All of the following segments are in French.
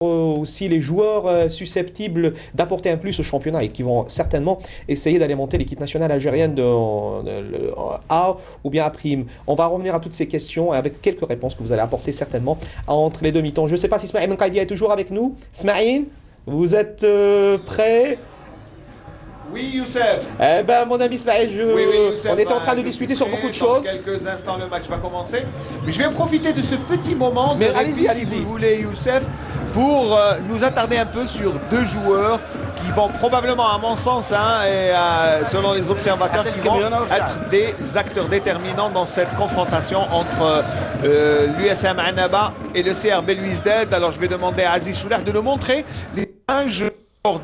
aussi les joueurs susceptibles d'apporter un plus au championnat et qui vont certainement essayer d'alimenter l'équipe nationale algérienne de A ou bien à prime. On va revenir à toutes ces questions avec quelques réponses que vous allez apporter certainement entre les deux mi-temps. Je ne sais pas si Ismaël Menkaïdia est toujours avec nous. Ismaël, vous êtes prêt? Oui, Youssef. Eh ben, mon ami Ismaël, Youssef, on était en train de discuter sur beaucoup de choses. Dans quelques instants, le match va commencer. Mais je vais profiter de ce petit moment de allez-y, répit, si vous voulez, Youssef, pour nous attarder un peu sur deux joueurs qui vont probablement, à mon sens, selon les observateurs, qui vont être des acteurs déterminants dans cette confrontation entre l'USM Annaba et le CRB Louizdad. Alors, je vais demander à Aziz Chouler de nous montrer un jeu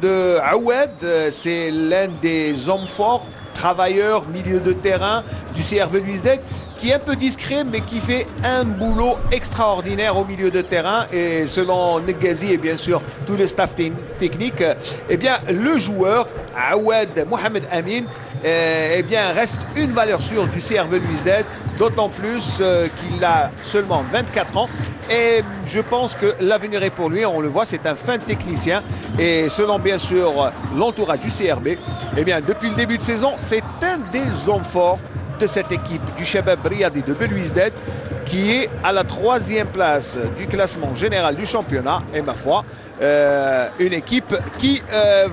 de Aoued. C'est l'un des hommes forts, travailleurs, milieu de terrain du CRB Louizdad, qui est un peu discret mais qui fait un boulot extraordinaire au milieu de terrain. Et selon Negazi et bien sûr tout le staff technique, eh bien le joueur Aoued Mohamed Amin eh bien reste une valeur sûre du CRB Louizdad, d'autant plus qu'il a seulement 24 ans. Et je pense que l'avenir est pour lui. On le voit, c'est un fin technicien. Et selon bien sûr l'entourage du CRB, eh bien depuis le début de saison, c'est un des hommes forts de cette équipe du Chabab Riyadi de Belouizdad, qui est à la 3e place du classement général du championnat. Et ma foi, une équipe qui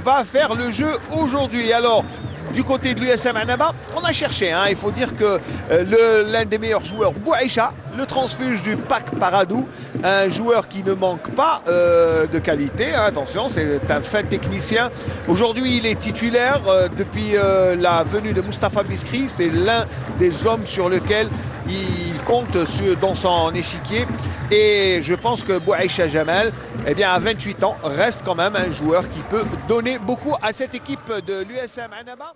va faire le jeu aujourd'hui. Alors, du côté de l'USM Annaba, on a cherché, il faut dire que l'un des meilleurs joueurs, Bouaïcha, le transfuge du PAC Paradou, un joueur qui ne manque pas de qualité, attention, c'est un fin technicien. Aujourd'hui, il est titulaire depuis la venue de Moustapha Biskri. C'est l'un des hommes sur lequel il compte dans son échiquier. Et je pense que Bouaïcha Jamal, eh bien, à 28 ans, reste quand même un joueur qui peut donner beaucoup à cette équipe de l'USM Annaba.